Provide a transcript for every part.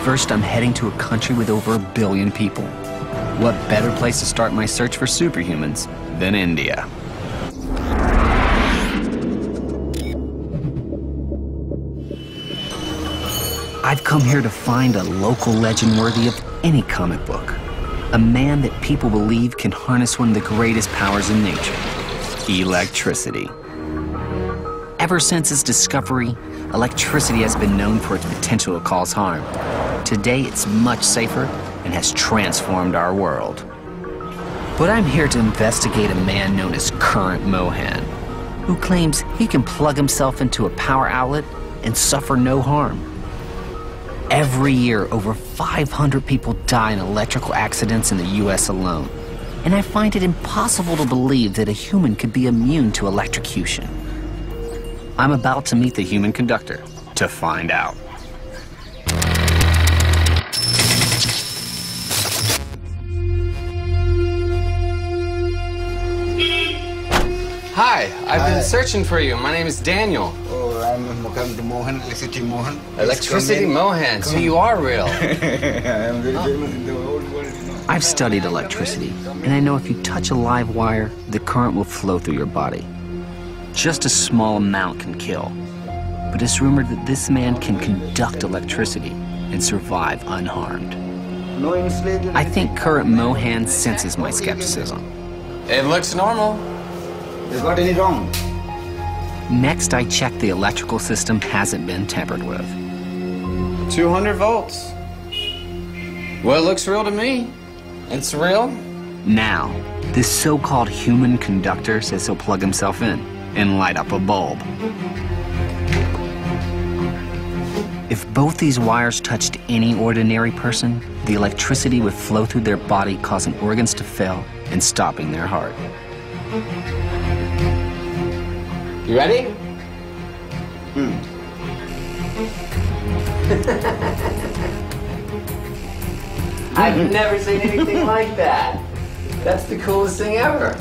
First, I'm heading to a country with over 1 billion people. What better place to start my search for superhumans than India? I've come here to find a local legend worthy of any comic book. A man that people believe can harness one of the greatest powers in nature, electricity. Ever since its discovery, electricity has been known for its potential to cause harm. Today, it's much safer and has transformed our world. But I'm here to investigate a man known as Current Mohan, who claims he can plug himself into a power outlet and suffer no harm. Every year, over 500 people die in electrical accidents in the US alone. And I find it impossible to believe that a human could be immune to electrocution. I'm about to meet the human conductor to find out. Hi, I've been searching for you. My name is Daniel. Oh, I'm Mohan, Electricity Mohan. Electricity Mohan, so you are real. I am very famous in the whole world, you know. I've studied electricity, and I know if you touch a live wire, the current will flow through your body. Just a small amount can kill. But it's rumored that this man can conduct electricity and survive unharmed. No installation. I think Current Mohan senses my skepticism. It looks normal. Is got any wrong? Next, I check the electrical system hasn't been tampered with. 200 volts. Well, it looks real to me. It's real. Now, this so-called human conductor says he'll plug himself in and light up a bulb. If both these wires touched any ordinary person, the electricity would flow through their body, causing organs to fail and stopping their heart. You ready? I've never seen anything like that. That's the coolest thing ever.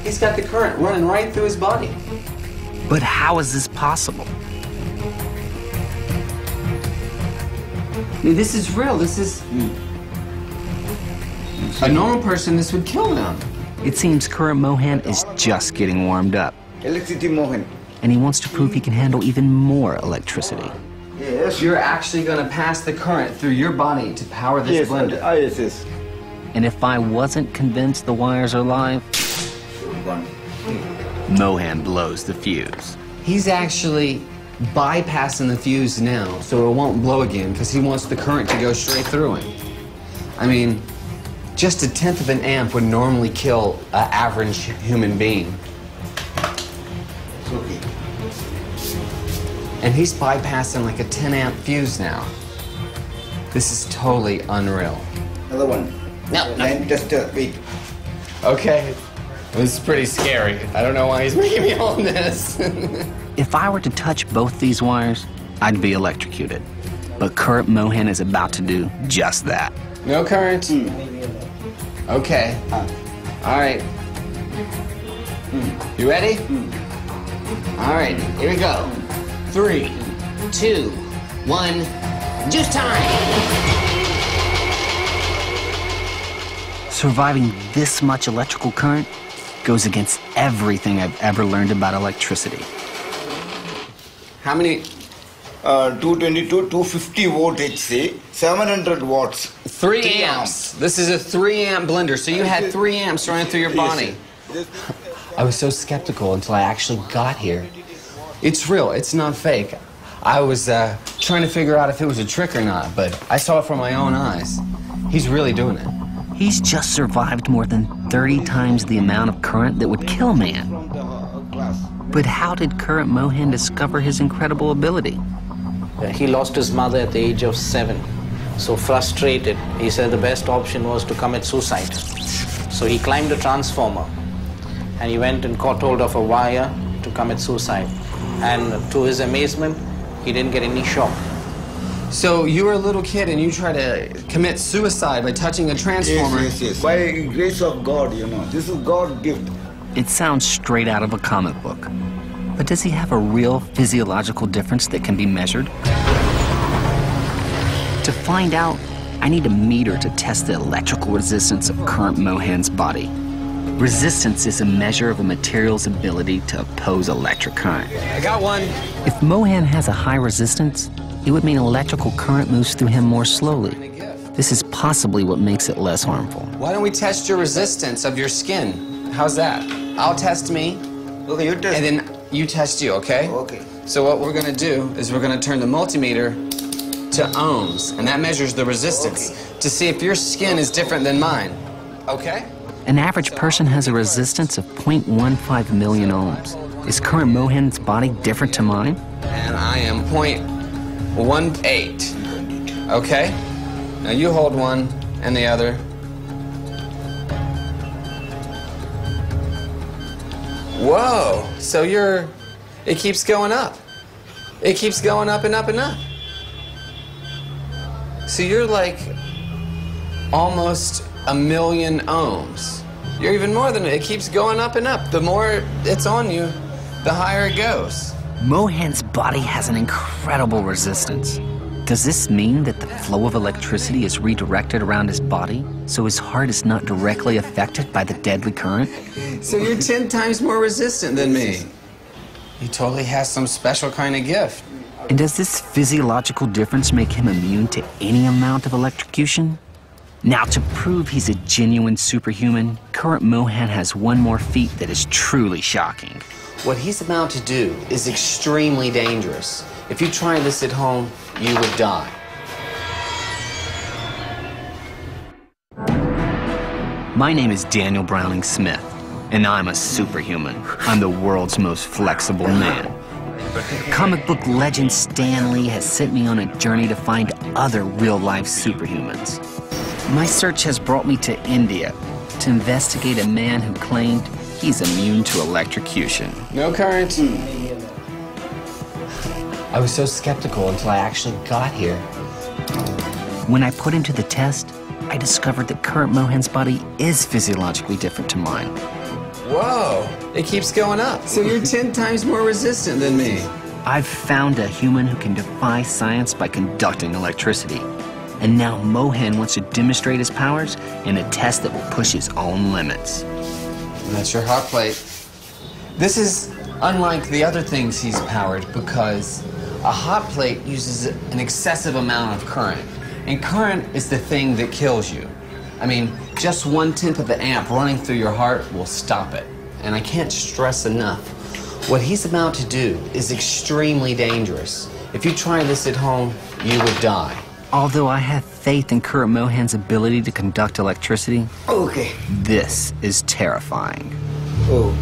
He's got the current running right through his body. But how is this possible? This is real. This is... A normal person, this would kill them. It seems Current Mohan is just getting warmed up. Electricity Mohan. And he wants to prove he can handle even more electricity. Yes. You're actually going to pass the current through your body to power this blender. Yes, yes. And if I wasn't convinced the wires are live, Mohan blows the fuse. He's actually bypassing the fuse now, so it won't blow again, because he wants the current to go straight through him. I mean, just 1/10 of an amp would normally kill an average human being. Okay. And he's bypassing like a 10 amp fuse now. This is totally unreal. Another one. No. Line tester, wait. Okay. This is pretty scary. I don't know why he's making me hold this. If I were to touch both these wires, I'd be electrocuted. But Current Mohan is about to do just that. No current? Okay. All right. You ready? All right, here we go. 3, 2, 1, juice time! Surviving this much electrical current goes against everything I've ever learned about electricity. How many? 222, 250 volt HC, 700 watts. 3 amps. This is a 3 amp blender, so you had 3 amps running through your body. I was so skeptical until I actually got here. It's real, it's not fake. I was trying to figure out if it was a trick or not, but I saw it from my own eyes. He's really doing it. He's just survived more than 30 times the amount of current that would kill man. But how did Current Mohan discover his incredible ability? He lost his mother at the age of 7. So frustrated, he said the best option was to commit suicide. So he climbed a transformer and he went and caught hold of a wire to commit suicide. And to his amazement, he didn't get any shock. So you were a little kid and you tried to commit suicide by touching a transformer. Yes. By grace of God, you know. This is God's gift. It sounds straight out of a comic book. But does he have a real physiological difference that can be measured? To find out, I need a meter to test the electrical resistance of current Mohan's body. Resistance is a measure of a material's ability to oppose electric current. I got one. If Mohan has a high resistance, it would mean electrical current moves through him more slowly. This is possibly what makes it less harmful. Why don't we test your resistance of your skin? How's that? I'll test me, Okay, you test. and then you test you, okay? Okay. So what we're gonna do is we're gonna turn the multimeter to ohms, and that measures the resistance to see if your skin is different than mine, okay? An average person has a resistance of 0.15 million ohms. Is current Mohan's body different to mine? And I am 0.18, okay? Now you hold one and the other. Whoa, so it keeps going up. It keeps going up and up and up. So you're like almost 1 million ohms. You're even more than it keeps going up and up. The more it's on you, the higher it goes. Mohan's body has an incredible resistance. Does this mean that the flow of electricity is redirected around his body, so his heart is not directly affected by the deadly current? So you're 10 times more resistant than me. He totally has some special kind of gift. And does this physiological difference make him immune to any amount of electrocution? Now, to prove he's a genuine superhuman, current Mohan has one more feat that is truly shocking. What he's about to do is extremely dangerous. If you try this at home, you would die. My name is Daniel Browning Smith, and I'm a superhuman. I'm the world's most flexible man. Comic book legend Stan Lee has sent me on a journey to find other real-life superhumans. My search has brought me to India to investigate a man who claimed he's immune to electrocution. No current. I was so skeptical until I actually got here. When I put him to the test, I discovered that current Mohan's body is physiologically different to mine. Whoa, it keeps going up. So you're 10 times more resistant than me. I've found a human who can defy science by conducting electricity. And now Mohan wants to demonstrate his powers in a test that will push his own limits. And that's your hot plate. This is unlike the other things he's powered because a hot plate uses an excessive amount of current. And current is the thing that kills you. I mean, just 1/10 of the amp running through your heart will stop it. And I can't stress enough, what he's about to do is extremely dangerous. If you try this at home, you would die. Although I have faith in current Mohan's ability to conduct electricity, Okay. this is terrifying. Oh.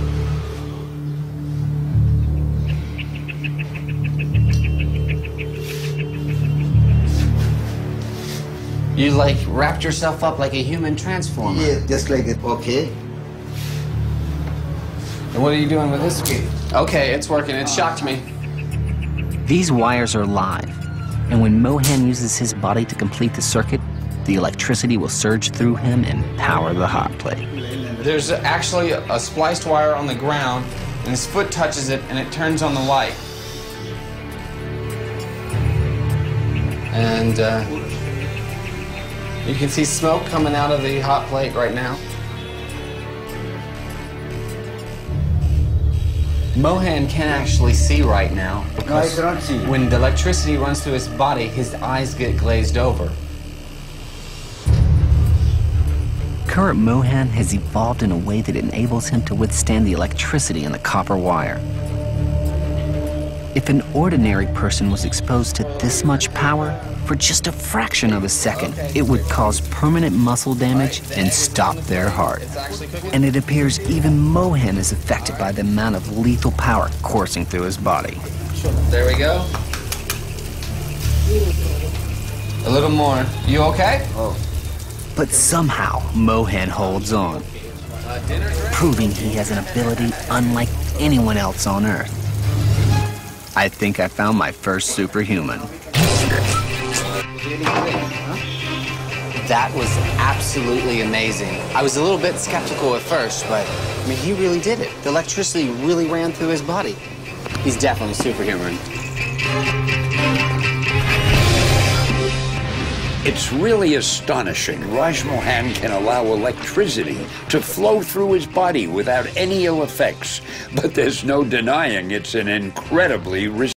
You like wrapped yourself up like a human transformer. Yeah, just like it. Okay. And what are you doing with this? Okay, it's working. It shocked me. These wires are live, and when Mohan uses his body to complete the circuit, the electricity will surge through him and power the hot plate. There's actually a spliced wire on the ground, and his foot touches it, and it turns on the light. And you can see smoke coming out of the hot plate right now. Mohan can't actually see right now because No, I cannot see. when the electricity runs through his body, his eyes get glazed over. Current Mohan has evolved in a way that enables him to withstand the electricity in the copper wire. If an ordinary person was exposed to this much power, for just a fraction of a second, it would cause permanent muscle damage and stop their heart. And it appears even Mohan is affected by the amount of lethal power coursing through his body. There we go. A little more. You okay? Oh. But somehow, Mohan holds on, proving he has an ability unlike anyone else on Earth. I think I found my first superhuman. That was absolutely amazing. I was a little bit skeptical at first, but I mean, he really did it. The electricity really ran through his body. He's definitely superhuman. It's really astonishing. Raj Mohan can allow electricity to flow through his body without any ill effects. But there's no denying it's an incredibly risky